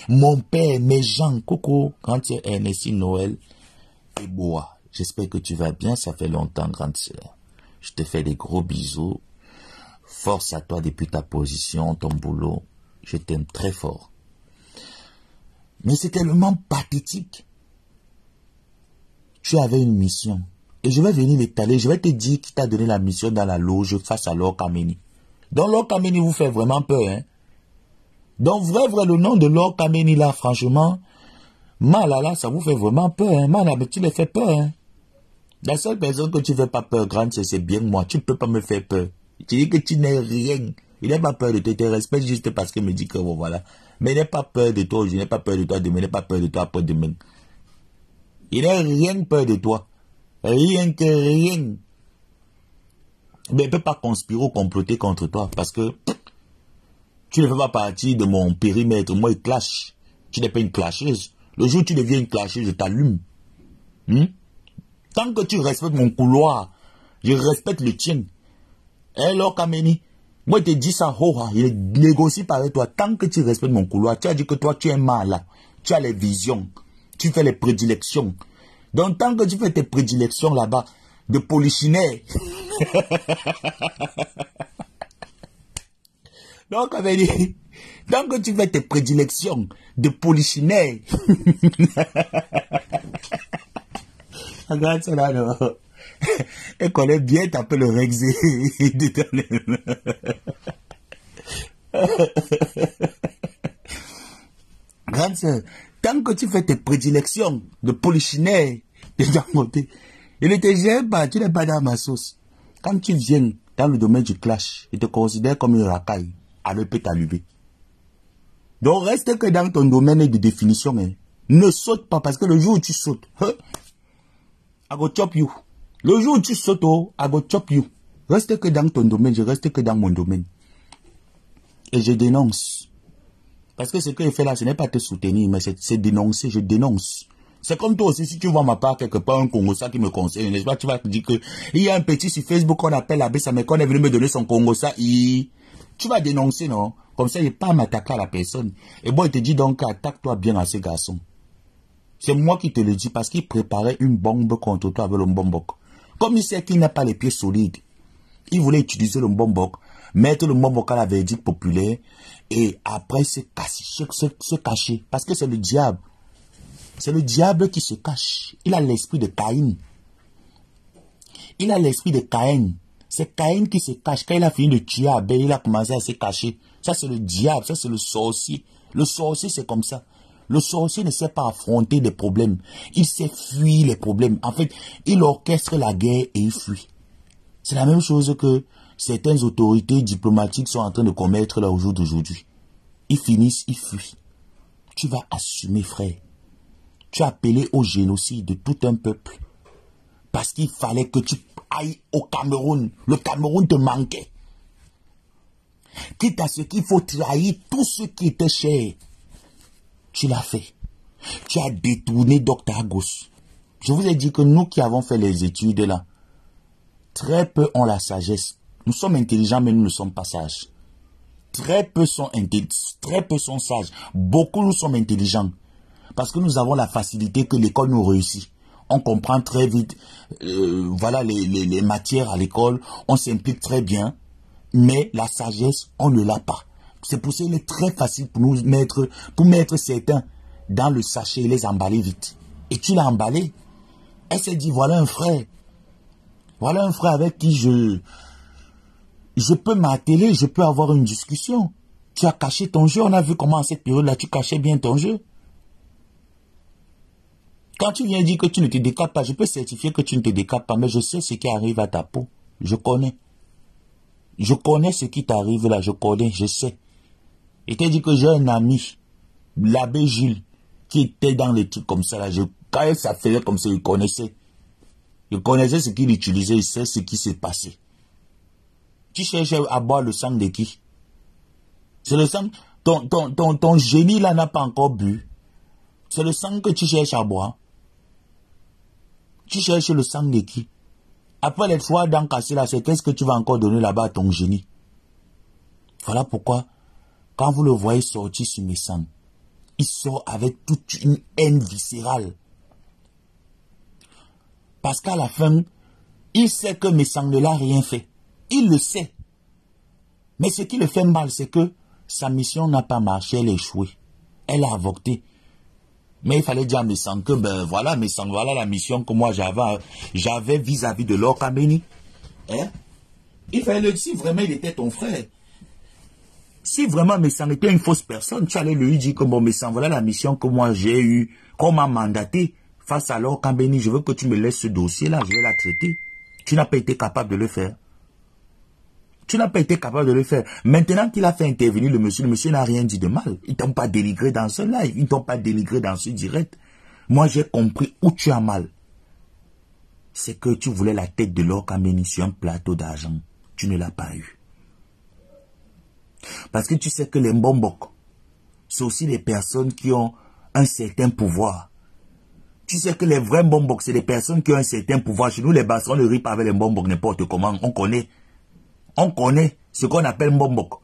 mon père, mes gens, coucou, grande sœur Ernestine Noël et Boa. J'espère que tu vas bien, ça fait longtemps, grande sœur. Je te fais des gros bisous. Force à toi depuis ta position, ton boulot. Je t'aime très fort. Mais c'est tellement pathétique. Tu avais une mission. Et je vais venir l'étaler, je vais te dire qui t'a donné la mission dans la loge face à Lord Kameni. Donc Lord Kameni vous fait vraiment peur, hein. Donc vrai, le nom de Lord Kameni là, franchement, Malala, ça vous fait vraiment peur, hein. Malala, tu les fais peur, hein. La seule personne que tu ne fais pas peur, grande, c'est bien moi. Tu ne peux pas me faire peur. Tu dis que tu n'es rien. Il n'a pas peur de toi, il te respecte juste parce qu'il me dit que bon, voilà. Mais il n'a pas peur de toi, je n'ai pas peur de toi demain, il n'a pas peur de toi après-demain. Il n'a rien peur de toi. Rien que rien. Mais il ne peut pas conspirer ou comploter contre toi parce que tu ne fais pas partie de mon périmètre. Moi, il clash. Tu n'es pas une clasheuse. Le jour où tu deviens une clasheuse, je t'allume. Tant que tu respectes mon couloir, je respecte le tien. Lord Kameni, moi, je te dis ça, il négocie pas avec toi. Tant que tu respectes mon couloir, tu as dit que toi, tu es malin. Tu as les visions. Tu fais les prédilections. Donc, tant que tu fais tes prédilections là-bas, de polichinelle. Donc, Kameni, tant que tu fais tes prédilections de polichinelle. Regarde ça là, non. Elle connaît bien taper le Rexé. Grande sœur, tant que tu fais tes prédilections de polichinelle, de Dangote, il ne te gêne pas, tu n'es pas dans ma sauce. Quand tu viens dans le domaine du clash, il te considère comme une racaille, à le peut t'allumer. Donc reste que dans ton domaine de définition, hein. Ne saute pas, parce que le jour où tu sautes, I go chop you. Le jour où tu sautes, I go chop you. Reste que dans ton domaine, je reste que dans mon domaine. Et je dénonce. Parce que ce que je fais là, ce n'est pas te soutenir, mais c'est dénoncer, je dénonce. C'est comme toi aussi, si tu vois ma part quelque part, un Congossa qui me conseille, n'est-ce pas, tu vas te dire que il y a un petit sur Facebook qu'on appelle Abbé Samé, qu'on est venu me donner son Congossa, tu vas dénoncer, non? Comme ça, il n'y a pas à m'attaquer à la personne. Et bon, il te dit donc, attaque-toi bien à ces garçons. C'est moi qui te le dis parce qu'il préparait une bombe contre toi avec le Mbombok. Comme il sait qu'il n'a pas les pieds solides, il voulait utiliser le Mbombok, mettre le Mbombok à la verdict populaire et après se cacher. Parce que c'est le diable. C'est le diable qui se cache. Il a l'esprit de Caïn. Il a l'esprit de Caïn. C'est Caïn qui se cache. Quand il a fini de tuer Abel, il a commencé à se cacher. Ça, c'est le diable. Ça, c'est le sorcier. Le sorcier, c'est comme ça. Le sorcier ne sait pas affronter les problèmes. Il sait fuir les problèmes. En fait, il orchestre la guerre et il fuit. C'est la même chose que certaines autorités diplomatiques sont en train de commettre là au jour d'aujourd'hui. Ils finissent, ils fuient. Tu vas assumer, frère. Tu as appelé au génocide de tout un peuple. Parce qu'il fallait que tu ailles au Cameroun. Le Cameroun te manquait. Quitte à ce qu'il faut trahir tout ce qui était cher. Tu l'as fait. Tu as détourné Dr Agos. Je vous ai dit que nous qui avons fait les études là, très peu ont la sagesse. Nous sommes intelligents, mais nous ne sommes pas sages. Très peu sont sages. Beaucoup nous sommes intelligents. Parce que nous avons la facilité que l'école nous réussit. On comprend très vite, voilà les matières à l'école. On s'implique très bien. Mais la sagesse, on ne l'a pas. C'est pour ça qu'il est très facile pour nous mettre certains dans le sachet et les emballer vite. Et tu l'as emballé. Elle s'est dit, voilà un frère. Voilà un frère avec qui je peux m'atteler, je peux avoir une discussion. Tu as caché ton jeu. On a vu comment à cette période-là, tu cachais bien ton jeu. Quand tu viens dire que tu ne te décapes pas, je peux certifier que tu ne te décapes pas, mais je sais ce qui arrive à ta peau. Je connais. Je connais ce qui t'arrive là, je connais, je sais. Et t'as dit que j'ai un ami, l'abbé Jules, qui était dans les trucs comme ça là. Quand ça faisait comme ça, il connaissait. Il connaissait ce qu'il utilisait, il sait ce qui s'est passé. Tu cherches à boire le sang de qui? C'est le sang, ton génie là n'a pas encore bu. C'est le sang que tu cherches à boire. Tu cherches le sang de qui? Après les fois d'encassé là, c'est qu'est-ce que tu vas encore donner là-bas à ton génie? Voilà pourquoi, quand vous le voyez sortir sur mes sangs, il sort avec toute une haine viscérale. Parce qu'à la fin, il sait que Messang ne l'a rien fait. Il le sait. Mais ce qui le fait mal, c'est que sa mission n'a pas marché, elle a échoué. Elle a avorté. Mais il fallait dire à Messang que, ben voilà, Messang, voilà la mission que moi j'avais vis-à-vis de Lord Kameni. Hein? Il fallait le dire, si vraiment il était ton frère. Si vraiment Messang était une fausse personne, tu allais lui dire que bon Messang, voilà la mission que moi j'ai eue, qu'on m'a mandaté face à Lord Kameni, je veux que tu me laisses ce dossier-là, je vais la traiter. Tu n'as pas été capable de le faire. Tu n'as pas été capable de le faire. Maintenant qu'il a fait intervenir le monsieur n'a rien dit de mal. Ils t'ont pas dénigré dans ce live, ils t'ont pas dénigré dans ce direct. Moi, j'ai compris où tu as mal. C'est que tu voulais la tête de Lord Kameni sur un plateau d'argent. Tu ne l'as pas eu. Parce que tu sais que les Mbombok, c'est aussi des personnes qui ont un certain pouvoir. Tu sais que les vrais Mbombok, c'est des personnes qui ont un certain pouvoir. Chez nous, les Bassons, on ne rit pas avec les Mbombok n'importe comment. On connaît. On connaît ce qu'on appelle Mbombok.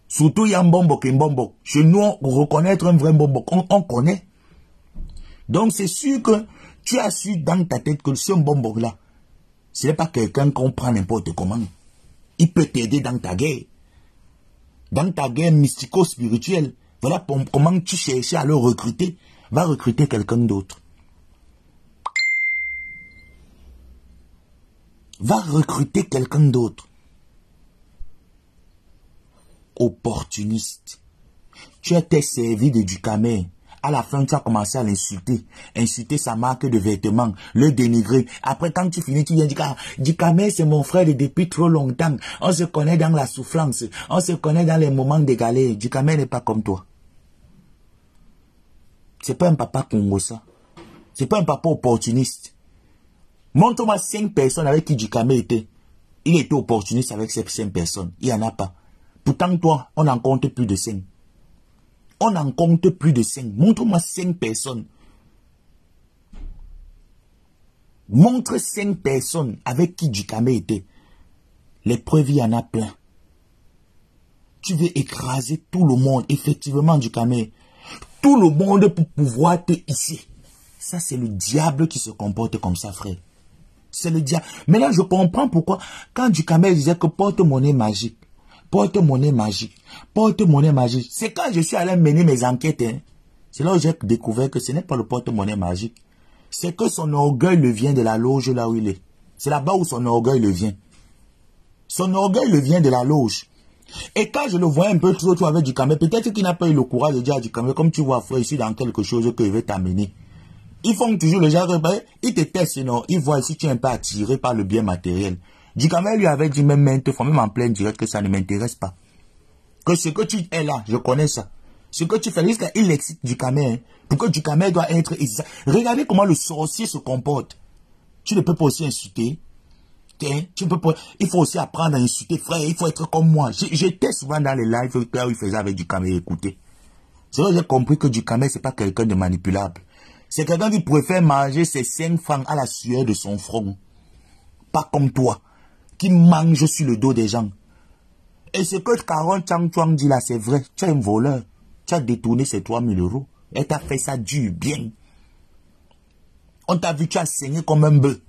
Surtout, il y a Mbombok et Mbombok. Chez nous, reconnaître un vrai Mbombok, on connaît. Donc, c'est sûr que tu as su dans ta tête que ce Mbombok-là, ce n'est pas quelqu'un qu'on prend n'importe comment. Il peut t'aider dans ta guerre. Dans ta guerre mystico-spirituelle. Voilà comment tu cherchais à le recruter. Va recruter quelqu'un d'autre. Va recruter quelqu'un d'autre. Opportuniste. Tu étais servi de Dukamel. À la fin, tu as commencé à l'insulter. Insulter sa marque de vêtements. Le dénigrer. Après, quand tu finis, tu viens dire, ah, Dukamel, c'est mon frère depuis trop longtemps. On se connaît dans la souffrance. On se connaît dans les moments de galère. Dukamel n'est pas comme toi. C'est pas un papa Congo, ça. C'est pas un papa opportuniste. Montre-moi 5 personnes avec qui Dukamel était. Il était opportuniste avec ces 5 personnes. Il n'y en a pas. Pourtant, toi, on en compte plus de 5. On en compte plus de 5. Montre-moi 5 personnes. Montre 5 personnes avec qui Dukamel était. Les preuves, il y en a plein. Tu veux écraser tout le monde, effectivement, Dukamel. Tout le monde pour pouvoir te hisser. Ça, c'est le diable qui se comporte comme ça, frère. C'est le diable. Mais là, je comprends pourquoi, quand Dukamel disait que porte-monnaie magique, porte-monnaie magique, porte-monnaie magique, c'est quand je suis allé mener mes enquêtes. Hein. C'est là où j'ai découvert que ce n'est pas le porte-monnaie magique. C'est que son orgueil le vient de la loge là où il est. C'est là-bas où son orgueil le vient. Son orgueil le vient de la loge. Et quand je le vois un peu trop avec Dukamel, peut-être qu'il n'a pas eu le courage de dire à Dukamel, comme tu vois, frère, ici dans quelque chose que je vais t'amener. Ils font toujours le genre, ils te testent, non, ils voient si tu es un peu attiré par le bien matériel. Dukamel lui avait dit même maintes fois, même en plein direct, que ça ne m'intéresse pas. Que ce que tu es là, je connais ça. Ce que tu fais, il excite Dukamel. Hein, pour que Dukamel doit être... Regardez comment le sorcier se comporte. Tu ne peux pas aussi insulter. Tu peux pas, il faut aussi apprendre à insulter, frère. Il faut être comme moi. J'étais souvent dans les lives où il faisait avec Dukamel, écoutez. C'est là que j'ai compris que Dukamel, c'est pas quelqu'un de manipulable. C'est quelqu'un qui préfère manger ses 5 francs à la sueur de son front. Pas comme toi, qui mange sur le dos des gens. Et ce que Caron Chang Chuang dit là, c'est vrai. Tu es un voleur. Tu as détourné ces 3 000 €. Et tu as fait ça dur, bien. On t'a vu, tu as saigné comme un bœuf.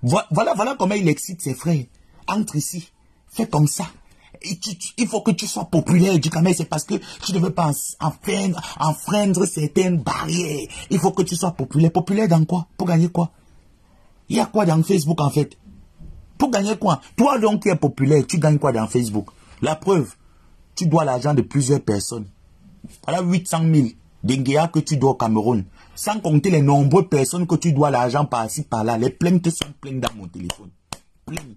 Voilà comment il excite ses frères. Entre ici. Fais comme ça. Il faut que tu sois populaire, Dukamel, c'est parce que tu ne veux pas enfreindre certaines barrières. Il faut que tu sois populaire. Populaire dans quoi? Pour gagner quoi? Il y a quoi dans Facebook en fait? Pour gagner quoi? Toi donc qui es populaire, tu gagnes quoi dans Facebook? La preuve, tu dois l'argent de plusieurs personnes. Voilà 800 000 d'Ingéa que tu dois au Cameroun. Sans compter les nombreuses personnes que tu dois l'argent par-ci, par-là. Les plaintes sont pleines dans mon téléphone. Pleines.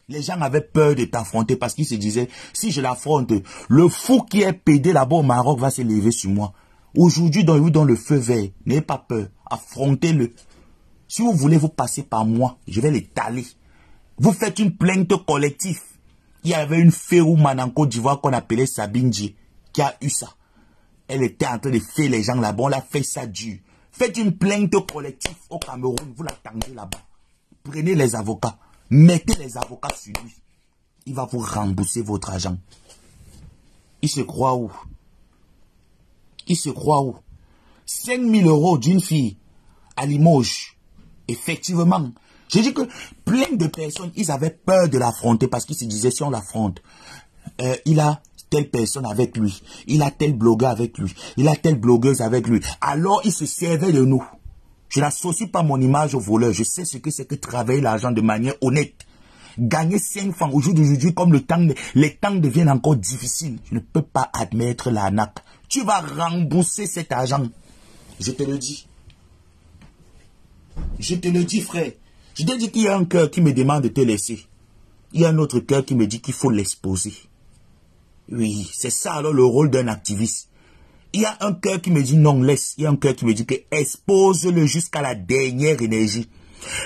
Les gens avaient peur de t'affronter parce qu'ils se disaient, si je l'affronte, le fou qui est pédé là-bas au Maroc va se lever sur moi. Aujourd'hui, dans le feu vert, n'ayez pas peur. Affrontez-le. Si vous voulez vous passer par moi, je vais l'étaler. Vous faites une plainte collective. Il y avait une féroumane en Côte d'Ivoire qu'on appelait Sabinji qui a eu ça. Elle était en train de faire les gens là-bas. On l'a fait ça dur. Faites une plainte collective au Cameroun. Vous l'attendez là-bas. Prenez les avocats. Mettez les avocats sur lui. Il va vous rembourser votre argent. Il se croit où? Il se croit où? 5 000 € d'une fille à Limoges. Effectivement. J'ai dit que plein de personnes, ils avaient peur de l'affronter parce qu'ils se disaient si on l'affronte, il a telle personne avec lui, il a tel blogueur avec lui, il a telle blogueuse avec lui. Alors ils se servaient de nous. Je n'associe pas mon image au voleur. Je sais ce que c'est que travailler l'argent de manière honnête. Gagner 5 francs au jour d'aujourd'hui, comme les temps deviennent encore difficiles. Je ne peux pas admettre l'arnaque. Tu vas rembourser cet argent. Je te le dis. Je te le dis, frère. Je te dis qu'il y a un cœur qui me demande de te laisser. Il y a un autre cœur qui me dit qu'il faut l'exposer. Oui, c'est ça alors le rôle d'un activiste. Il y a un cœur qui me dit non, laisse. Il y a un cœur qui me dit que expose-le jusqu'à la dernière énergie.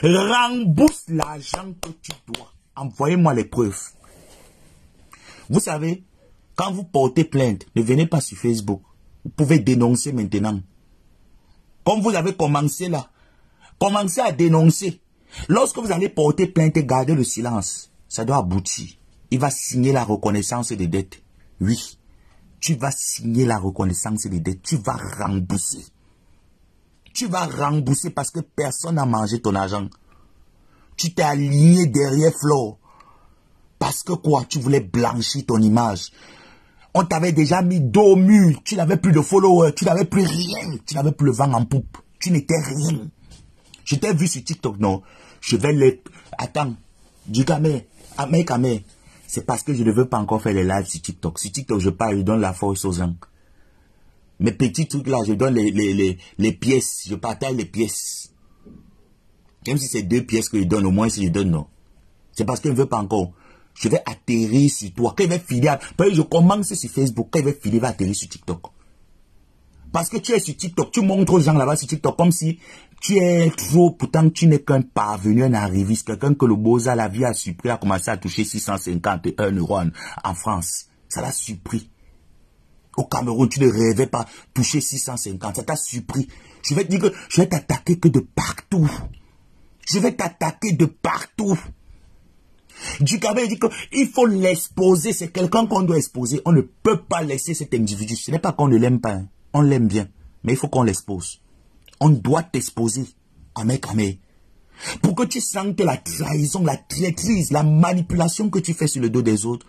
Rembourse l'argent que tu dois. Envoyez-moi les preuves. Vous savez, quand vous portez plainte, ne venez pas sur Facebook. Vous pouvez dénoncer maintenant. Comme vous avez commencé là, commencez à dénoncer. Lorsque vous allez porter plainte et garder le silence, ça doit aboutir. Il va signer la reconnaissance des dettes. Oui. Tu vas signer la reconnaissance des dettes. Tu vas rembourser. Tu vas rembourser parce que personne n'a mangé ton argent. Tu t'es aligné derrière Flore. Parce que quoi? Tu voulais blanchir ton image. On t'avait déjà mis dos au mur. Tu n'avais plus de followers. Tu n'avais plus rien. Tu n'avais plus le vent en poupe. Tu n'étais rien. Je t'ai vu sur TikTok, non? Je vais les... Attends. Djikame. Kame. C'est parce que je ne veux pas encore faire les lives sur TikTok. Sur TikTok, je parle, je donne la force aux gens. Mes petits trucs là, je donne les pièces. Je partage les pièces. Même si c'est 2 pièces que je donne, au moins si je donne, non. C'est parce que je ne veux pas encore. Je vais atterrir sur toi. Quand il va filer, je commence sur Facebook. Quand il va filer, il va atterrir sur TikTok. Parce que tu es sur TikTok, tu montres aux gens là-bas sur TikTok comme si tu es trop, pourtant tu n'es qu'un parvenu, un arriviste, quelqu'un que le Beaux-Arts, la vie a surpris, a commencé à toucher 651 € en France. Ça l'a surpris. Au Cameroun, tu ne rêvais pas toucher 650, ça t'a surpris. Je vais te dire que je vais t'attaquer que de partout. Je vais t'attaquer de partout. Djikame dit qu'il faut l'exposer, c'est quelqu'un qu'on doit exposer. On ne peut pas laisser cet individu. Ce n'est pas qu'on ne l'aime pas, hein. On l'aime bien, mais il faut qu'on l'expose. On doit t'exposer, Kame. Pour que tu sentes la trahison, la traîtrise, la manipulation que tu fais sur le dos des autres,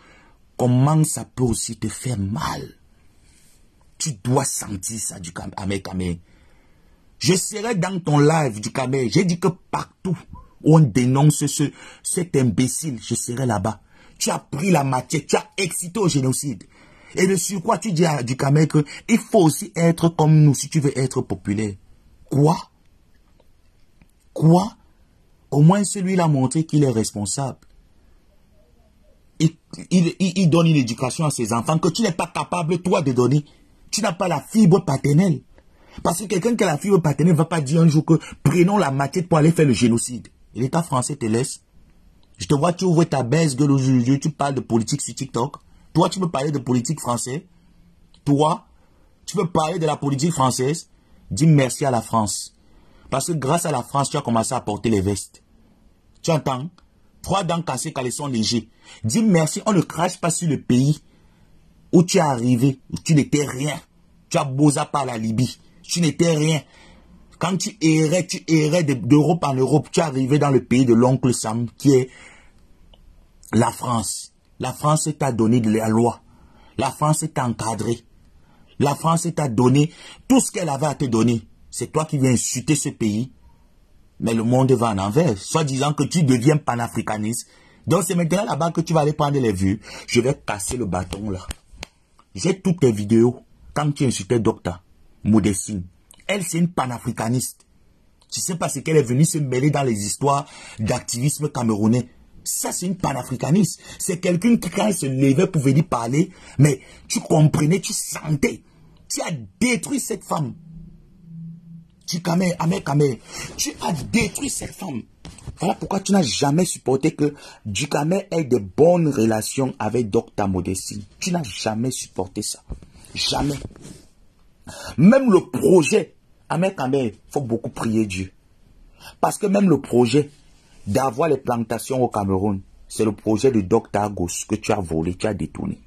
comment ça peut aussi te faire mal. Tu dois sentir ça, Djikame. Je serai dans ton live, Djikame. J'ai dit que partout où on dénonce cet imbécile, je serai là-bas. Tu as pris la matière, tu as excité au génocide. Et de surcroît, tu dis à Djikame qu'il faut aussi être comme nous si tu veux être populaire. Quoi? Au moins celui-là a montré qu'il est responsable. Il donne une éducation à ses enfants que tu n'es pas capable, toi, de donner. Tu n'as pas la fibre paternelle. Parce que quelqu'un qui a la fibre paternelle ne va pas dire un jour que prenons la matière pour aller faire le génocide. Et l'État français te laisse. Je te vois, tu ouvres ta baisse gueule aujourd'hui, tu parles de politique sur TikTok. Toi, tu peux parler de politique française. Toi, tu peux parler de la politique française. Dis merci à la France. Parce que grâce à la France, tu as commencé à porter les vestes. Tu entends? 3 dents cassées, caleçons légers. Dis merci, on ne crache pas sur le pays où tu es arrivé, où tu n'étais rien. Tu as beau-ça par la Libye. Tu n'étais rien. Quand tu errais d'Europe en Europe, tu es arrivé dans le pays de l'oncle Sam, qui est la France. La France t'a donné de la loi. La France t'a encadré. La France t'a donné tout ce qu'elle avait à te donner. C'est toi qui viens insulter ce pays. Mais le monde va en envers. Soit disant que tu deviens panafricaniste. Donc c'est maintenant là-bas que tu vas aller prendre les vues. Je vais casser le bâton là. J'ai toutes tes vidéos. Quand tu insultais Docteur Modestine. Elle, c'est une panafricaniste. Je ne sais pas ce qu'elle est venue se mêler dans les histoires d'activisme camerounais. Ça, c'est une panafricaniste. C'est quelqu'un qui, quand elle se levait pour venir parler, mais tu comprenais, tu sentais. Tu as détruit cette femme. Djikame, tu as détruit cette femme. Voilà pourquoi tu n'as jamais supporté que Djikame ait de bonnes relations avec Docteur Modestine. Tu n'as jamais supporté ça. Jamais. Même le projet, il faut beaucoup prier Dieu. Parce que même le projet d'avoir les plantations au Cameroun, c'est le projet de Docteur Agos que tu as volé, tu as détourné.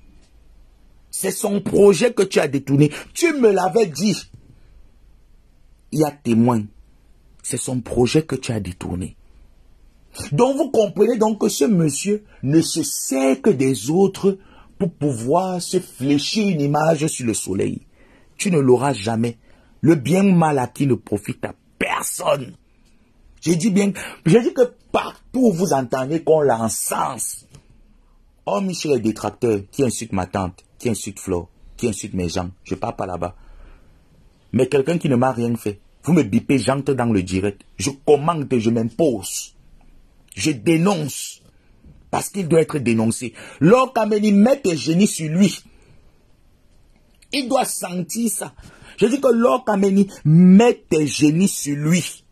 C'est son projet que tu as détourné. Tu me l'avais dit. Il y a témoin. C'est son projet que tu as détourné. Donc vous comprenez donc que ce monsieur ne se sert que des autres pour pouvoir se fléchir une image sur le soleil. Tu ne l'auras jamais. Le bien mal acquis ne profite à personne. J'ai dit que partout où vous entendez qu'on l'encense, oh Michel est détracteur, qui insulte ma tante, qui insulte Flo, qui insulte mes gens, je pars pas là-bas. Mais quelqu'un qui ne m'a rien fait, vous me bipez, j'entre dans le direct, je commande, je m'impose, je dénonce, parce qu'il doit être dénoncé. Lord Kameni met tes génies sur lui. Il doit sentir ça. Je dis que Lord Kameni met tes génies sur lui.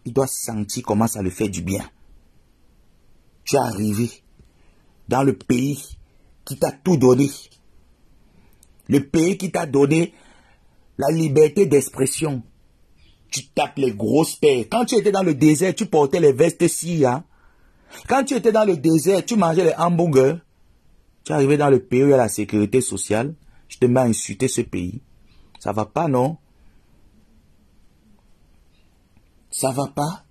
Il doit sentir comment ça lui fait du bien. Tu es arrivé dans le pays qui t'a tout donné. Le pays qui t'a donné la liberté d'expression. Tu tapes les grosses paires. Quand tu étais dans le désert, tu portais les vestes SIA. Quand tu étais dans le désert, tu mangeais les hamburgers. Tu es arrivé dans le pays où il y a la sécurité sociale. Je te mets à insulter ce pays. Ça va pas, non? Ça va pas?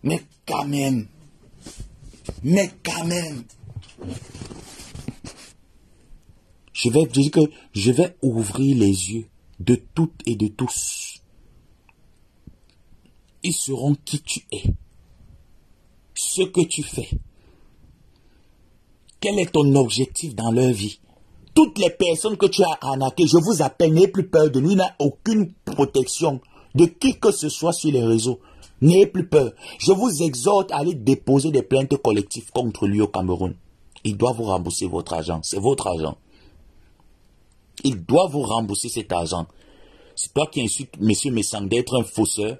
Mais quand même. Mais quand même. Je dis que je vais ouvrir les yeux de toutes et de tous. Ils sauront qui tu es. Ce que tu fais. Quel est ton objectif dans leur vie? Toutes les personnes que tu as arnaquées, je vous appelle, n'ayez plus peur de nous. Il n'a aucune protection de qui que ce soit sur les réseaux. N'ayez plus peur. Je vous exhorte à aller déposer des plaintes collectives contre lui au Cameroun. Il doit vous rembourser votre argent. C'est votre argent. Il doit vous rembourser cet argent. C'est toi qui insultes M. Messang d'être un fausseur,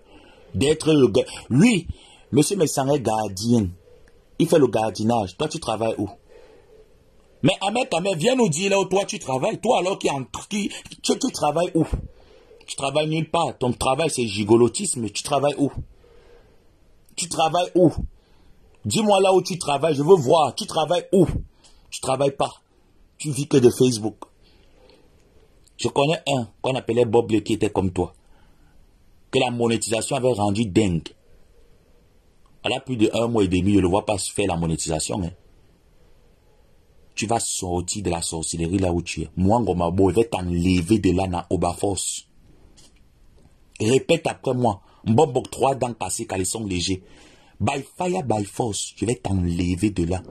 d'être le gars. Lui, M. Messang est gardien. Il fait le gardinage. Toi, tu travailles où? Mais Ahmed, viens nous dire là où toi tu travailles. Toi alors tu travailles où? Tu travailles nulle part. Ton travail c'est gigolotisme. Tu travailles où? Tu travailles où? Dis-moi là où tu travailles. Je veux voir. Tu travailles où? Tu travailles pas. Tu vis que de Facebook. Je connais un qu'on appelait Bob qui était comme toi. Que la monétisation avait rendu dingue. Elle a plus de 1 mois et demi. Je ne le vois pas faire la monétisation. Hein. Tu vas sortir de la sorcellerie là où tu es. Moi, Ngomabo, je vais t'enlever de là dans Obaforce. Répète après moi. Mbobok 3 dents cassées, caleçon léger. By fire, by force. Je vais t'enlever de là.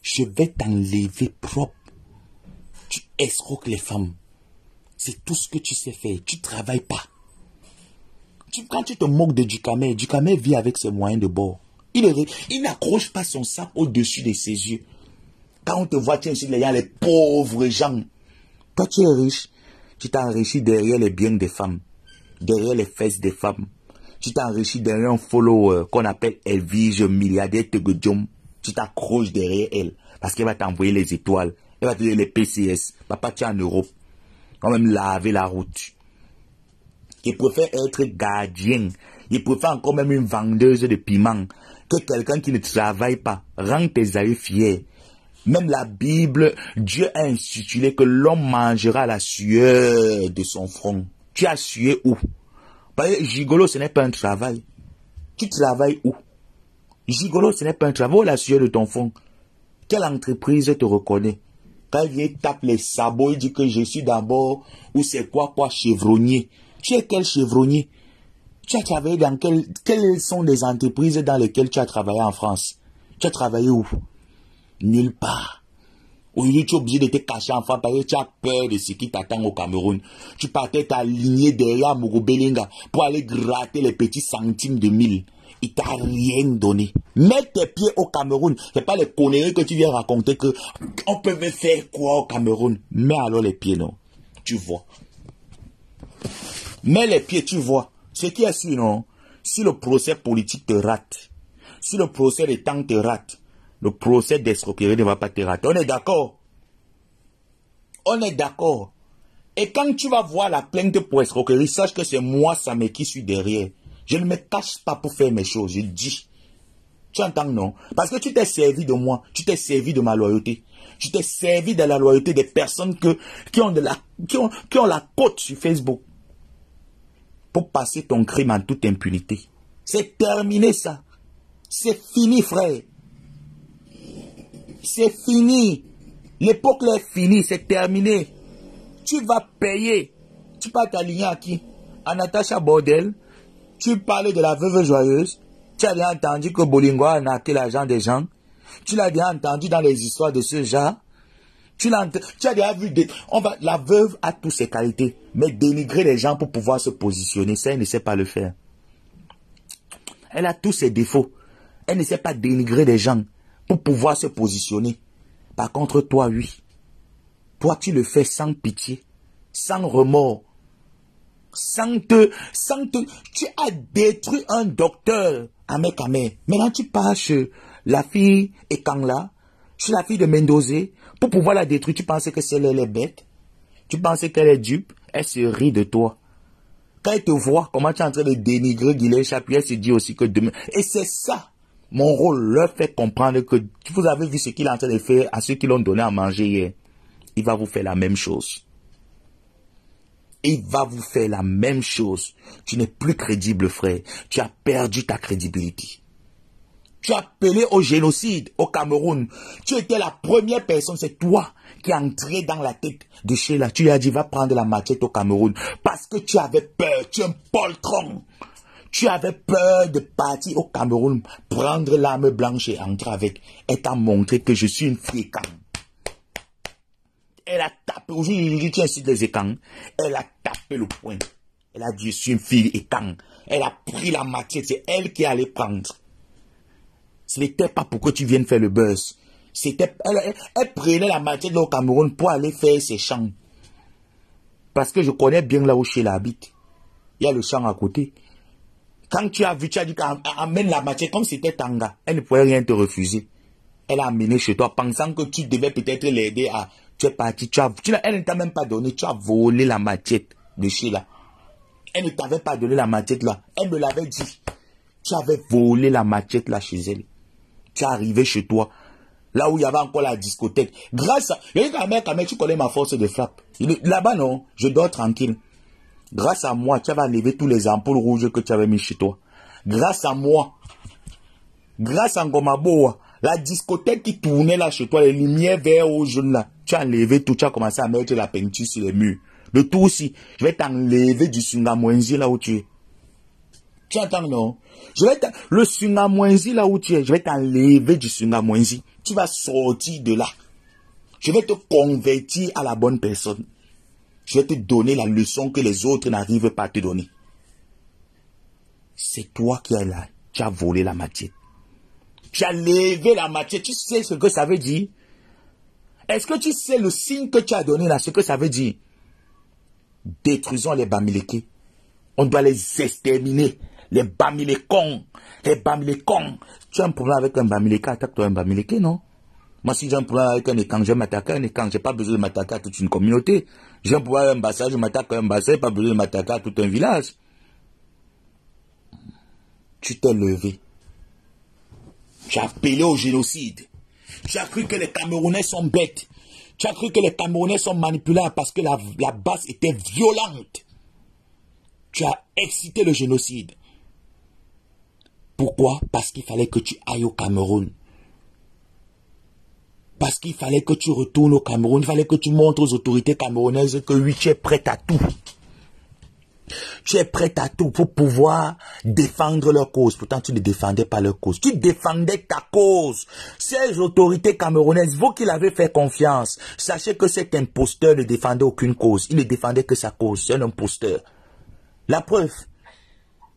Je vais t'enlever propre. Tu escroques les femmes. C'est tout ce que tu sais faire. Tu ne travailles pas. Quand tu te moques de Dukame vit avec ses moyens de bord. Il n'accroche pas son sac au-dessus de ses yeux. Quand on te voit, tu insultes les pauvres gens. Toi, tu es riche. Tu t'enrichis derrière les biens des femmes. Derrière les fesses des femmes. Tu t'enrichis derrière un follower qu'on appelle Elvige, milliardaire Tegodium. Tu t'accroches derrière elle. Parce qu'elle va t'envoyer les étoiles. Elle va te donner les PCS. Papa, tu es en Europe. On va même laver la route. Il préfère être gardien. Il préfère encore même une vendeuse de piment que quelqu'un qui ne travaille pas. Rends tes aïeux fiers. Même la Bible, Dieu a institué que l'homme mangera la sueur de son front. Tu as sué où? Parce que gigolo, ce n'est pas un travail. Tu travailles où? Gigolo, ce n'est pas un travail. La sueur de ton front. Quelle entreprise te reconnaît? Quand il vient tape les sabots, il dit que je suis d'abord, ou c'est quoi, chevronnier. Tu es quel chevronnier? Tu as travaillé dans quelles sont les entreprises dans lesquelles tu as travaillé en France? Tu as travaillé où? Nulle part. Aujourd'hui, tu es obligé de te cacher en France parce que tu as peur de ce qui t'attend au Cameroun. Tu partais t'aligner derrière Mogo Belinga pour aller gratter les petits centimes de mille. Il t'a rien donné. Mets tes pieds au Cameroun. C'est pas les conneries que tu viens raconter que on peut me faire quoi au Cameroun. Mets alors les pieds, non. Tu vois. Mets les pieds, tu vois. Ce qui est sûr, non. Si le procès politique te rate, si le procès des temps te rate, le procès d'escroquerie ne va pas te rater. On est d'accord? On est d'accord. Et quand tu vas voir la plainte pour escroquerie, sache que c'est moi, Samé, qui suis derrière. Je ne me cache pas pour faire mes choses, je dis. Tu entends, non? Parce que tu t'es servi de moi, tu t'es servi de ma loyauté. Tu t'es servi de la loyauté des personnes qui ont la cote sur Facebook pour passer ton crime en toute impunité. C'est terminé ça. C'est fini, frère. C'est fini. L'époque là est finie, c'est terminé. Tu vas payer. Tu vas t'aligner à qui? À Natacha Bordel. Tu parlais de la veuve joyeuse. Tu as déjà entendu que Bolingo a arnaqué l'argent des gens. Tu l'as déjà entendu dans les histoires de ce genre. Tu as déjà vu la veuve a toutes ses qualités. Mais dénigrer les gens pour pouvoir se positionner, ça, elle ne sait pas le faire. Elle a tous ses défauts. Elle ne sait pas dénigrer les gens pour pouvoir se positionner. Par contre, toi, oui. Toi, tu le fais sans pitié, sans remords. Tu as détruit un docteur à Mekame. Maintenant, tu pars chez la fille Ekangla, chez la fille de Mendoza, pour pouvoir la détruire. Tu pensais que c'est elle est bête. Tu pensais qu'elle est dupe. Elle se rit de toi. Quand elle te voit, comment tu es en train de dénigrer Guilherme Chapuis, elle se dit aussi que demain... Et c'est ça, mon rôle, leur fait comprendre que vous avez vu ce qu'il est en train de faire à ceux qui l'ont donné à manger hier. Il va vous faire la même chose. Il va vous faire la même chose. Tu n'es plus crédible, frère. Tu as perdu ta crédibilité. Tu as appelé au génocide au Cameroun. Tu étais la première personne, c'est toi qui est entré dans la tête de Sheila. Tu lui as dit, va prendre la machette au Cameroun. Parce que tu avais peur, tu es un poltron. Tu avais peur de partir au Cameroun, prendre l'arme blanche et entrer avec. Elle t'a montré que je suis une fille Ekang. Elle a tapé, aujourd'hui tu incites les Ekang. Elle a tapé le poing. Elle a dit, je suis une fille Ekang. Elle a pris la machette, c'est elle qui allait prendre. Ce n'était pas pour que tu viennes faire le buzz. Elle prenait la machette au Cameroun pour aller faire ses champs. Parce que je connais bien là où Sheila habite. Il y a le champ à côté. Quand tu as vu, tu as dit qu'amène la machette comme c'était Tanga. Elle ne pouvait rien te refuser. Elle a amené chez toi pensant que tu devais peut-être l'aider à... Tu es parti, elle ne t'a même pas donné, tu as volé la machette de Sheila. Elle ne t'avait pas donné la machette là. Elle me l'avait dit. Tu avais volé la machette là chez elle. Tu es arrivé chez toi. Là où il y avait encore la discothèque. Grâce à... Quand tu connais ma force de frappe. Là-bas non, je dors tranquille. Grâce à moi, tu avais enlevé tous les ampoules rouges que tu avais mis chez toi. Grâce à moi. Grâce à Ngomaboa. La discothèque qui tournait là chez toi, les lumières verts ou jaunes là. Tu as enlevé tout, tu as commencé à mettre la peinture sur les murs. Le tout aussi, je vais t'enlever du Sungamwenzi là où tu es. Tu entends, non? Le Sungamwenzi là où tu es, je vais t'enlever du Sungamwenzi. Tu vas sortir de là. Je vais te convertir à la bonne personne. Je vais te donner la leçon que les autres n'arrivent pas à te donner. C'est toi qui es là. Tu as volé la machette. Tu as levé la machette. Tu sais ce que ça veut dire? Est-ce que tu sais le signe que tu as donné là, ce que ça veut dire? Détruisons les Bamileke. On doit les exterminer. Les Bamilekons. Les Bamilekons. Tu as un problème avec un Bamileke, attaque-toi un Bamileke, non? Moi, si j'ai un problème avec un Ekang, je vais m'attaquer à un Ekang. Je n'ai pas besoin de m'attaquer à toute une communauté. J'ai un problème avec un Bassa, je m'attaque à un Bassa. Je n'ai pas besoin de m'attaquer à tout un village. Tu t'es levé. Tu as appelé au génocide. Tu as cru que les Camerounais sont bêtes. Tu as cru que les Camerounais sont manipulables parce que la base était violente. Tu as excité le génocide. Pourquoi? Parce qu'il fallait que tu ailles au Cameroun. Parce qu'il fallait que tu retournes au Cameroun. Il fallait que tu montres aux autorités camerounaises que oui, tu es prête à tout. Tu es prête à tout pour pouvoir défendre leur cause. Pourtant, tu ne défendais pas leur cause. Tu défendais ta cause. Ces autorités camerounaises, vous qui l'avez fait confiance, sachez que cet imposteur ne défendait aucune cause. Il ne défendait que sa cause. C'est un imposteur. La preuve,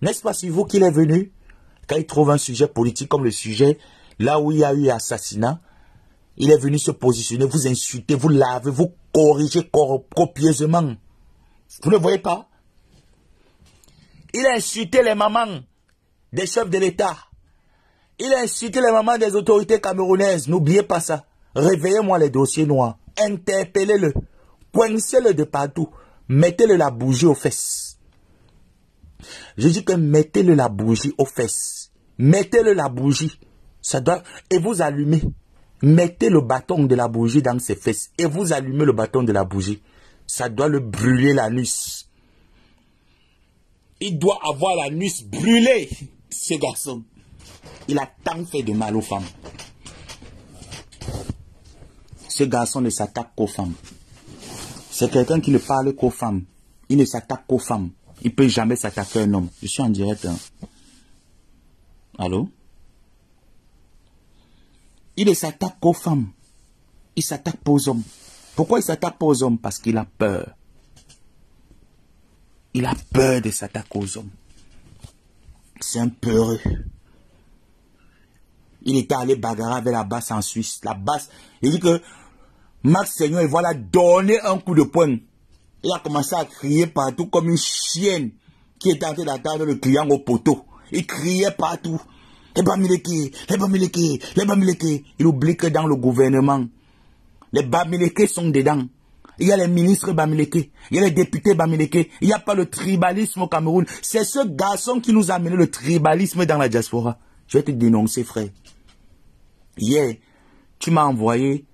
n'est-ce pas si vous qu'il est venu, quand il trouve un sujet politique comme le sujet, là où il y a eu assassinat, il est venu se positionner, vous insulter, vous laver, vous corriger copieusement. Vous ne voyez pas? Il a insulté les mamans des chefs de l'État. Il a insulté les mamans des autorités camerounaises. N'oubliez pas ça. Réveillez-moi les dossiers noirs. Interpellez-le. Coincez-le de partout. Mettez-le la bougie aux fesses. Je dis que mettez-le la bougie aux fesses. Mettez-le la bougie. Ça doit... Et vous allumez. Mettez le bâton de la bougie dans ses fesses. Et vous allumez le bâton de la bougie. Ça doit le brûler l'anus. Il doit avoir l'anus brûlé, ce garçon. Il a tant fait de mal aux femmes. Ce garçon ne s'attaque qu'aux femmes. C'est quelqu'un qui ne parle qu'aux femmes. Il ne s'attaque qu'aux femmes. Il ne peut jamais s'attaquer à un homme. Je suis en direct. Hein. Allô? Il ne s'attaque qu'aux femmes. Il s'attaque pas aux hommes. Pourquoi il s'attaque pas aux hommes? Parce qu'il a peur. Il a peur de s'attaquer aux hommes. C'est un peureux. Il était allé bagarrer avec la basse en Suisse. La basse, il dit que Max Seigneur, il va la donner un coup de poing. Il a commencé à crier partout comme une chienne qui était en train d'attendre le client au poteau. Il criait partout. Les Bamileke, les Bamileke, les Bamileke. Il oublie que dans le gouvernement, les Bamileke sont dedans. Il y a les ministres Bamileke, il y a les députés Bamileke. Il n'y a pas le tribalisme au Cameroun. C'est ce garçon qui nous a amené le tribalisme dans la diaspora. Je vais te dénoncer, frère. Hier, tu m'as envoyé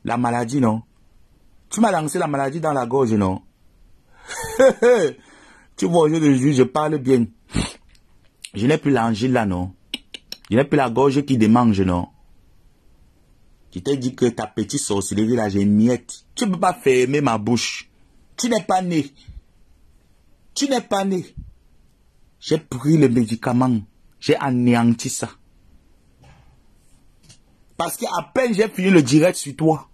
la maladie, non? Tu m'as lancé la maladie dans la gorge, non? Tu vois, aujourd'hui, je parle bien. Je n'ai plus l'angile là, non? Je n'ai plus la gorge qui démange, non? Je t'ai dit que ta petite sorcellerie là, j'ai une miette. Tu ne peux pas fermer ma bouche. Tu n'es pas né. Tu n'es pas né. J'ai pris le médicament. J'ai anéanti ça. Parce qu'à peine j'ai fini le direct sur toi,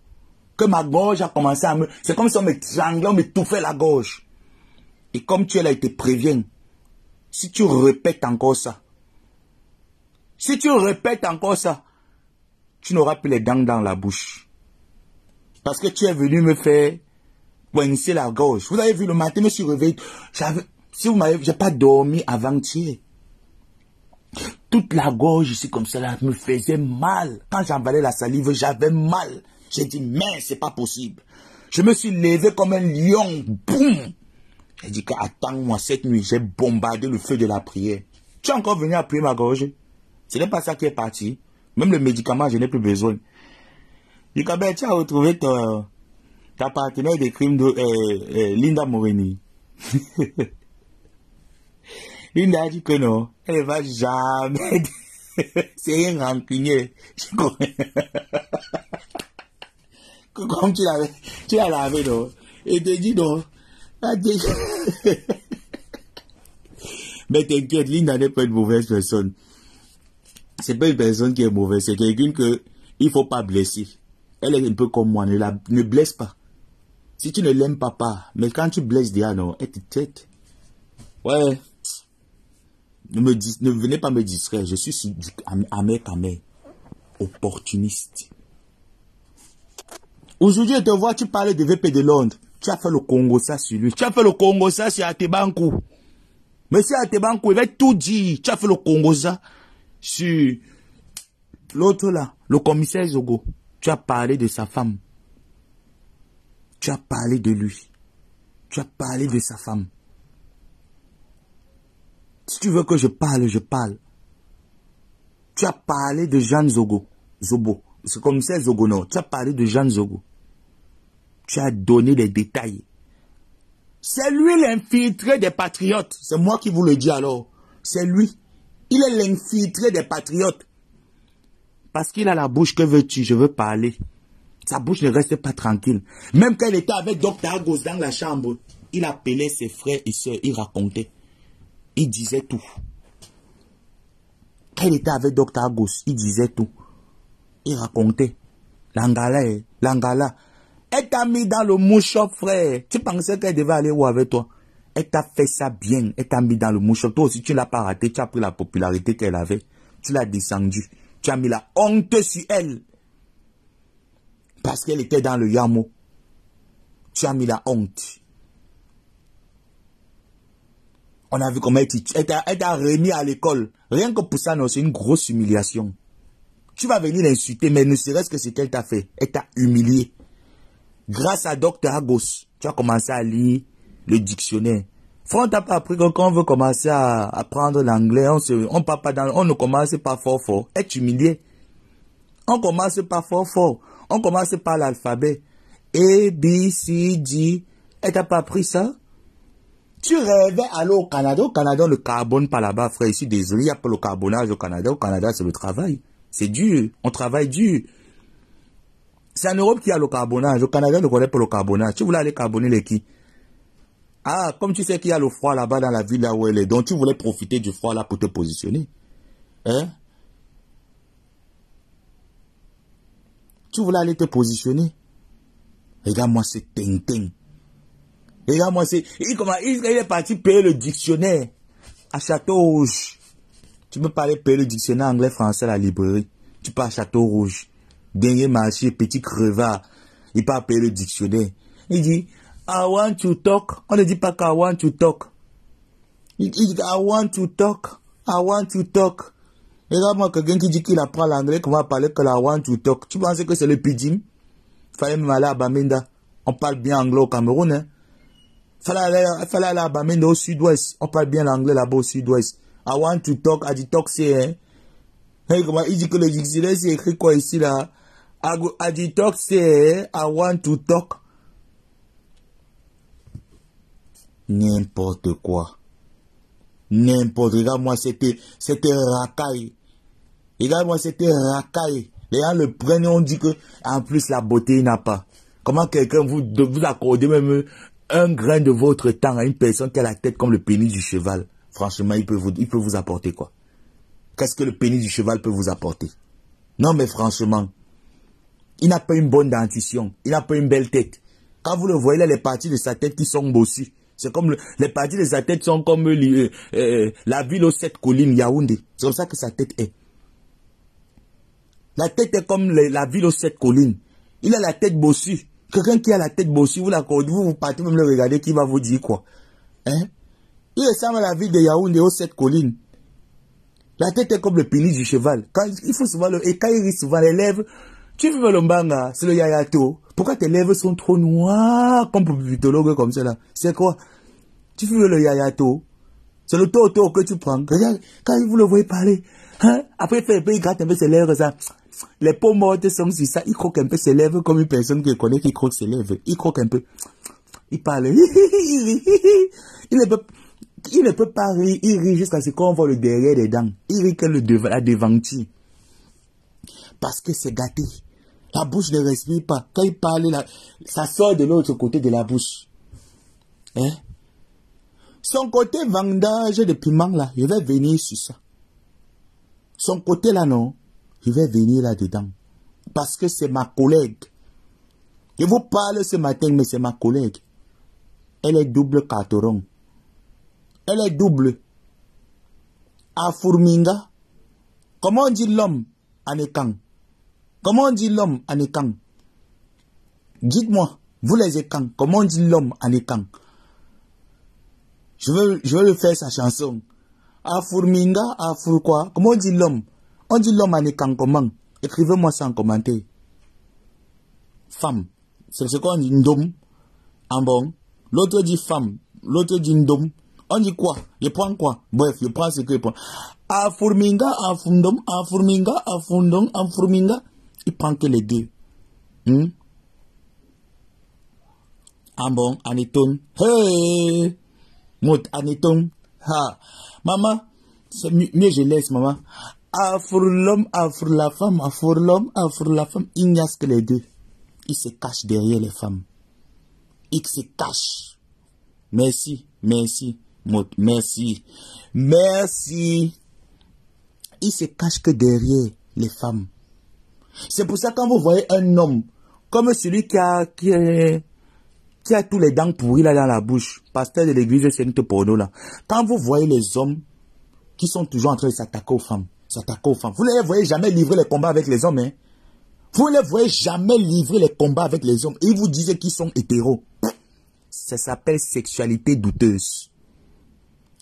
que ma gorge a commencé à me... C'est comme si on me tranglait, on me touffait la gorge. Et comme tu es là, il te prévient. Si tu répètes encore ça, tu n'auras plus les dents dans la bouche. Parce que tu es venu me faire coincer la gorge. Vous avez vu, le matin, je me suis réveillé. Si vous m'avez... J'ai pas dormi avant-hier. Toute la gorge ici comme ça là me faisait mal. Quand j'avalais la salive, j'avais mal. J'ai dit, mais c'est pas possible. Je me suis levé comme un lion. Boum! J'ai dit, attends-moi, cette nuit, j'ai bombardé le feu de la prière. Tu es encore venu appuyer ma gorge? Ce n'est pas ça qui est parti. Même le médicament, je n'ai plus besoin. Tu as retrouvé ta partenaire de crime de Linda Morini. Linda a dit que non, elle ne va jamais. C'est un rancunier. Comme tu l'as lavé, non? Et te dit non. Mais t'inquiète, Linda n'est pas une mauvaise personne. C'est pas une personne qui est mauvaise, c'est quelqu'un que il faut pas blesser. Elle est un peu comme moi, ne blesse pas. Si tu ne l'aimes pas, mais quand tu blesses déjà, non, elle te tête. Ouais. Ne venez pas me distraire, je suis amer. Opportuniste. Aujourd'hui, je te vois, tu parlais de VP de Londres. Tu as fait le Congo ça sur lui. Tu as fait le Congo ça sur Atebankou. Monsieur Atebankou, il va tout dire. Tu as fait le Congo ça sur l'autre là, le commissaire Zogo. Tu as parlé de sa femme. Tu as parlé de lui. Tu as parlé de sa femme. Si tu veux que je parle, je parle. Tu as parlé de Jean Zogo. Zobo. C'est comme ça, Zogo, non. Tu as parlé de Jean Zogo. Tu as donné les détails. C'est lui l'infiltré des patriotes. C'est moi qui vous le dis alors. C'est lui. Il est l'infiltré des patriotes. Parce qu'il a la bouche, que veux-tu? Je veux parler. Sa bouche ne reste pas tranquille. Même quand il était avec Dr. Agos dans la chambre, il appelait ses frères et sœurs, il racontait. Il disait tout. Quand il était avec Dr. Agos, il disait tout. Il racontait. L'Angala. Elle t'a mis dans le mouchoir, frère. Tu pensais qu'elle devait aller où avec toi? Elle t'a fait ça bien. Elle t'a mis dans le mouchoir. Toi aussi, tu ne l'as pas raté. Tu as pris la popularité qu'elle avait. Tu l'as descendue. Tu as mis la honte sur elle. Parce qu'elle était dans le Yamo. Tu as mis la honte. On a vu comment elle t'a remis à l'école. Rien que pour ça, non, c'est une grosse humiliation. Tu vas venir l'insulter, mais ne serait-ce que ce qu'elle t'a fait. Elle t'a humilié. Grâce à Dr. Agos, tu as commencé à lire le dictionnaire. On t'a pas appris que quand on veut commencer à apprendre l'anglais, on ne commence pas fort. Être humilié. On commence pas fort. On commence par l'alphabet. A, B, C, D. Et t'as pas pris ça? Tu rêvais aller au Canada. Au Canada, on ne carbone pas là-bas, frère. Ici, désolé, il n'y a pas le carbonage au Canada. Au Canada, c'est le travail. C'est dur. On travaille dur. C'est en Europe qu'il y a le carbonage. Au Canada, on ne connaît pas le carbonage. Tu voulais aller carbonner les qui? Ah, comme tu sais qu'il y a le froid là-bas dans la ville là où elle est. Donc, tu voulais profiter du froid là pour te positionner. Hein? Tu voulais aller te positionner. Regarde-moi ce ting-ting. Regarde-moi, il est parti payer le dictionnaire à Château-Rouge. Tu peux pas aller payer le dictionnaire anglais-français à la librairie. Tu pars à Château-Rouge. Dernier marché, petit crevard. Il part payer le dictionnaire. Il dit, I want to talk. On ne dit pas qu'I want to talk. Il dit, I want to talk. I want to talk. Regarde-moi, quelqu'un qui dit qu'il apprend l'anglais, qu'on va parler que la want to talk. Tu penses que c'est le pidgin? Fallait même aller à Bamenda. On parle bien anglais au Cameroun, hein. Fallait aller à Bamenda au sud-ouest. On parle bien l'anglais là-bas au sud-ouest. I want to talk. I dit talk c'est, hein. Hey, comment il dit que le dictionnaire c'est écrit quoi ici là? I dit talk c'est, I want to talk. N'importe quoi. N'importe. Regarde-moi, c'était racaille. Regarde-moi, c'était racaille. Les gens le prennent et on dit que, en plus, la beauté, il n'a pas. Comment quelqu'un vous accorde même un grain de votre temps à une personne qui a la tête comme le pénis du cheval? Franchement, il peut vous apporter quoi? Qu'est-ce que le pénis du cheval peut vous apporter? Non, mais franchement, il n'a pas une bonne dentition. Il n'a pas une belle tête. Quand vous le voyez, là, les parties de sa tête qui sont bossues. C'est comme les parties de sa tête sont comme la ville aux 7 collines, Yaoundé. C'est comme ça que sa tête est. La tête est comme la ville aux 7 collines. Il a la tête bossue. Quelqu'un qui a la tête bossue, vous l'accordez, vous partez même le regarder, qui va vous dire quoi? Hein? Il ressemble à la ville de Yaoundé aux 7 collines. La tête est comme le pénis du cheval. Il faut souvent et quand il rit souvent, les lèvres, tu veux le mbanga, c'est le yayato. Pourquoi tes lèvres sont trop noires comme pour putologue comme cela? C'est quoi? Tu veux le yayato? C'est le toto que tu prends. Regarde, quand vous le voyez parler, hein? Après il gratte un peu ses lèvres, ça. Les peaux mortes sont sur ça. Il croque un peu ses lèvres comme une personne que je connais qui croque ses lèvres. Il croque un peu. Il parle. Il ne peut pas rire. Il rit jusqu'à ce qu'on voit le derrière des dents. Il rit que la devanture. Parce que c'est gâté. La bouche ne respire pas. Quand il parle, ça sort de l'autre côté de la bouche. Hein? Son côté vendage de piment là, je vais venir sur ça. Son côté là, non, je vais venir là-dedans. Parce que c'est ma collègue. Je vous parle ce matin, mais c'est ma collègue. Elle est double carteron. Elle est double. À Fourminga. Comment on dit l'homme en écan? Comment on dit l'homme en écan? Dites-moi, vous les écans, comment on dit l'homme en écan? Je veux le faire sa chanson. À Fourminga, à Four quoi? Comment on dit l'homme? On dit l'homme en écan comment? Écrivez-moi ça en commentaire. Femme. C'est ce qu'on dit ndom. En bon. L'autre dit femme. L'autre dit ndom. On dit quoi? Je prends quoi? Bref, je prends ce que je prends. À Fourminga, à Fundom, à Fourminga, à Fundom, à Fourminga. Il prend que les deux. En bon, Aniton. Hey! Mot, Aniton. Ha! Maman, c'est mieux je laisse, maman. À pour l'homme, à pour la femme, à pour l'homme, à pour la femme. Il n'y a que les deux. Il se cache derrière les femmes. Il se cache. Merci, merci. Merci. Merci. Il se cache que derrière les femmes. C'est pour ça que quand vous voyez un homme, comme celui qui a tous les dents pourries là dans la bouche, pasteur de l'église Sainte Porno là, quand vous voyez les hommes qui sont toujours en train de s'attaquer aux femmes, vous ne les voyez jamais livrer les combats avec les hommes, hein. Vous ne les voyez jamais livrer les combats avec les hommes. Et ils vous disent qu'ils sont hétéros. Ça s'appelle sexualité douteuse.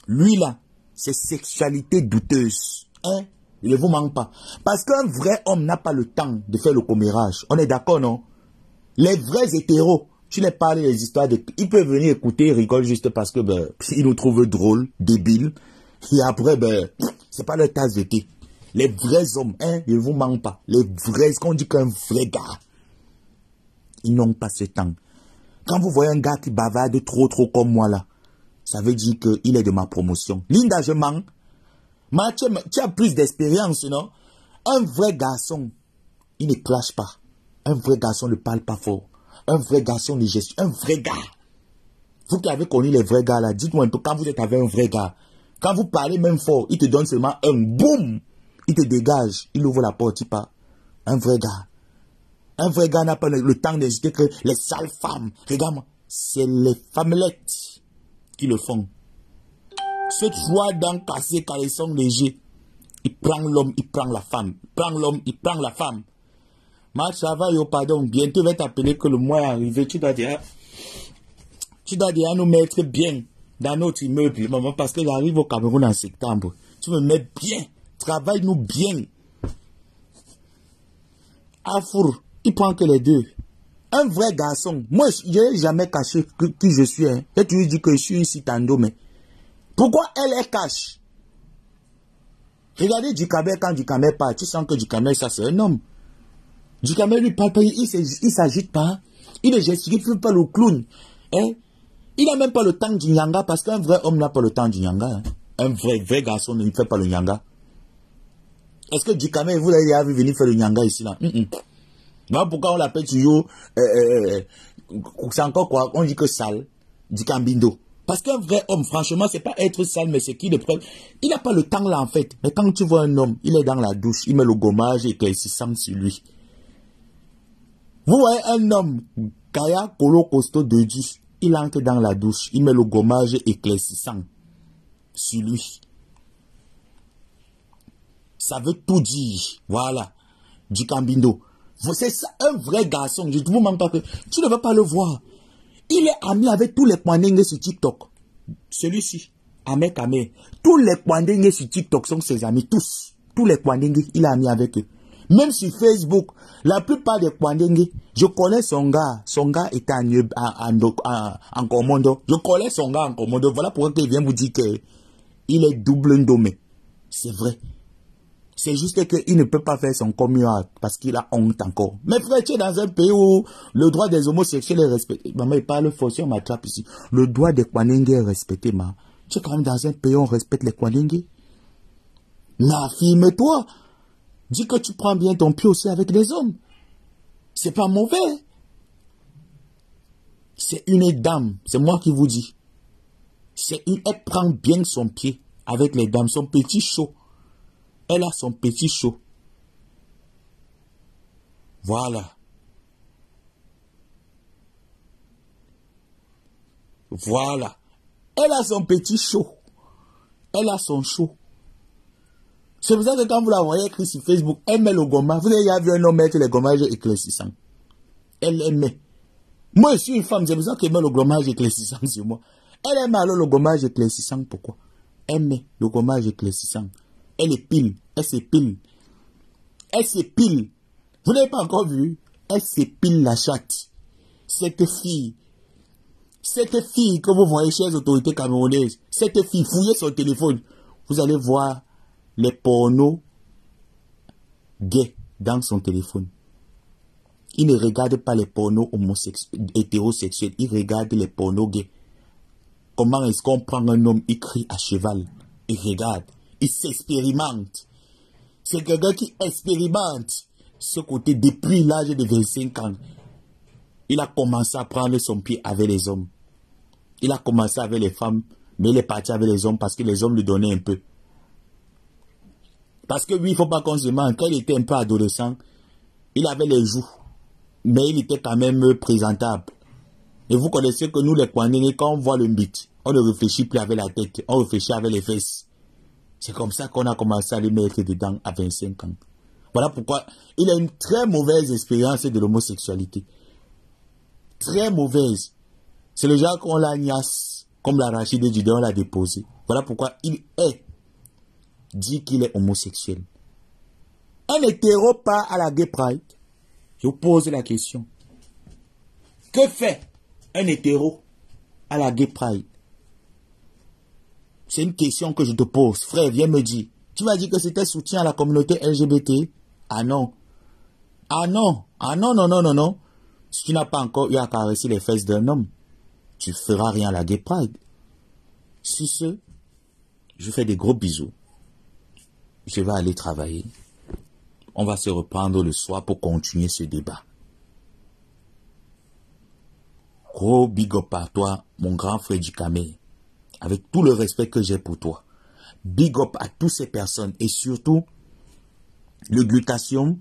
Lui là, c'est sexualité douteuse. Hein? Il ne vous manque pas. Parce qu'un vrai homme n'a pas le temps de faire le commérage. On est d'accord, non? Les vrais hétéros, tu les parles des histoires de... Ils peuvent venir écouter, ils rigolent juste parce que ils nous trouvent drôles, débiles. Et après, c'est pas leur tasse de thé. Les vrais hommes, hein, ils ne vous mentent pas. Les vrais, quand on dit qu'un vrai gars, ils n'ont pas ce temps. Quand vous voyez un gars qui bavarde trop comme moi là, ça veut dire qu'il est de ma promotion. Linda, je mens. Tu as plus d'expérience, non? Un vrai garçon, il ne clash pas. Un vrai garçon ne parle pas fort. Un vrai garçon ne geste. Un vrai gars. Vous qui avez connu les vrais gars là, dites-moi un peu quand vous êtes avec un vrai gars. Quand vous parlez même fort, il te donne seulement un boum. Il te dégage. Il ouvre la porte, il part. Un vrai gars. Un vrai gars n'a pas le temps d'hésiter que les sales femmes. Regarde-moi. C'est les femmelettes qui le font. Cette joie d'encasser quand ils sont légers. Il prend l'homme, il prend la femme. Il prend l'homme, il prend la femme. Marc, ça va, yo, pardon. Bientôt, il va t'appeler que le mois est arrivé. Tu dois dire nous mettre bien dans notre immeuble, maman, parce que j'arrive au Cameroun en septembre. Tu me mets bien. Travaille-nous bien. Afour, il prend que les deux. Un vrai garçon. Moi, je n'ai jamais caché qui je suis. Hein. Et tu lui dis que je suis ici tando, mais pourquoi elle cache? Regardez Djikamel, quand Djikamel parle, tu sens que Djikamel, ça c'est un homme. Djikamel lui parle pas, il s'agite pas. Il ne gesticule pas le clown. Hein? Il n'a même pas le temps du nyanga parce qu'un vrai homme n'a pas le temps du nyanga. Hein. Un vrai garçon ne fait pas le nyanga. Est-ce que Djikamel, vous l'avez vu venir faire le nyanga ici là? Non, pourquoi on l'appelle toujours, c'est encore quoi? On dit que sale, Djikambindo. Parce qu'un vrai homme, franchement, c'est pas être sale, mais c'est qui le preuve. Il n'a pas le temps là en fait. Mais quand tu vois un homme, il est dans la douche, il met le gommage éclaircissant sur lui. Vous voyez un homme, Kaya Kolo Costo de Dieu, il entre dans la douche, il met le gommage éclaircissant sur lui. Ça veut tout dire. Voilà. Djikambindo. C'est ça, un vrai garçon. Je ne vous mens pas que tu ne veux pas le voir. Il est ami avec tous les Kwandengue sur TikTok. Celui-ci, Ahmed Kamé. Tous les Kwandengue sur TikTok sont ses amis. Tous. Tous les Kwandengue, il est ami avec eux. Même sur Facebook, la plupart des Kwandengue, je connais son gars. Son gars est en commando. Je connais son gars en commando. Voilà pourquoi il vient vous dire qu'il est double domé. C'est vrai. C'est juste qu'il ne peut pas faire son commun parce qu'il a honte encore. Mais frère, tu es dans un pays où le droit des homosexuels est respecté. Maman, il parle fort, si on m'attrape ici. Le droit des Kwandengue est respecté, ma. Tu es quand même dans un pays où on respecte les Kwandengue. Affirme-toi. Dis que tu prends bien ton pied aussi avec les hommes. C'est pas mauvais. C'est une dame. C'est moi qui vous dis. Elle prend bien son pied avec les dames. Son petit chaud. Elle a son petit chaud. Voilà. Voilà. Elle a son petit chaud. Elle a son chaud. C'est pour ça que quand vous la voyez écrit sur Facebook, elle met le gommage. Vous avez vu un homme mettre les gommages éclaircissants. Elle les met. Moi, je suis une femme, c'est pour ça qu'elle met le gommage éclaircissant sur moi. Elle aime alors le gommage éclaircissant. Pourquoi? Elle met le gommage éclaircissant. Elle épile. Elle s'épile. Elle s'épile. Vous n'avez pas encore vu? Elle s'épile la chatte. Cette fille que vous voyez chez les autorités camerounaises, cette fille, fouillez son téléphone. Vous allez voir les pornos gays dans son téléphone. Il ne regarde pas les pornos hétérosexuels. Il regarde les pornos gays. Comment est-ce qu'on prend un homme écrit à cheval? Il regarde. Il s'expérimente. C'est quelqu'un qui expérimente ce côté depuis l'âge de 25 ans. Il a commencé à prendre son pied avec les hommes. Il a commencé avec les femmes, mais il est parti avec les hommes parce que les hommes lui donnaient un peu. Parce que lui, il ne faut pas qu'on se mente. Quand il était un peu adolescent, il avait les joues, mais il était quand même présentable. Et vous connaissez que nous, les Kwandengue, quand on voit le mbit, on ne réfléchit plus avec la tête, on réfléchit avec les fesses. C'est comme ça qu'on a commencé à les mettre dedans à 25 ans. Voilà pourquoi il a une très mauvaise expérience de l'homosexualité. Très mauvaise. C'est le genre qu'on l'a niasse, comme l'arachide du on l'a déposé. Voilà pourquoi il dit qu'il est homosexuel. Un hétéro part à la Gay Pride. Je vous pose la question. Que fait un hétéro à la Gay Pride? C'est une question que je te pose. Frère, viens me dire. Tu vas dire que c'était soutien à la communauté LGBT? Ah non. Ah non. Ah non, non, non, non, non. Si tu n'as pas encore eu à caresser les fesses d'un homme, tu feras rien à la Gay Pride. Sur ce, je fais des gros bisous. Je vais aller travailler. On va se reprendre le soir pour continuer ce débat. Gros big up à toi, mon grand frère Djikame. Avec tout le respect que j'ai pour toi. Big up à toutes ces personnes. Et surtout, le glutathione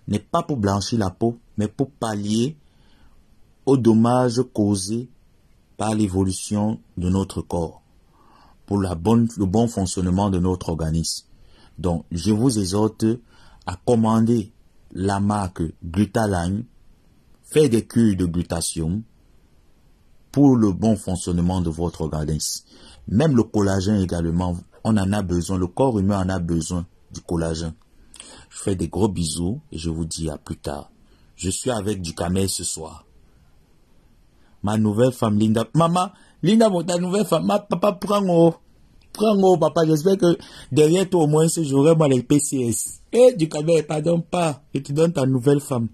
n'est pas pour blanchir la peau, mais pour pallier aux dommages causés par l'évolution de notre corps. Pour le bon fonctionnement de notre organisme. Donc, je vous exhorte à commander la marque Glutaline, faire des cures de glutathione pour le bon fonctionnement de votre organisme. Même le collagène également, on en a besoin, le corps humain en a besoin du collagène. Je fais des gros bisous et je vous dis à plus tard. Je suis avec Djikame ce soir. Ma nouvelle femme Linda. Maman, Linda, ta nouvelle femme, papa, prends papa, j'espère que derrière toi au moins j'aurai moi les PCS. Djikame, pardon pas, je te donne ta nouvelle femme.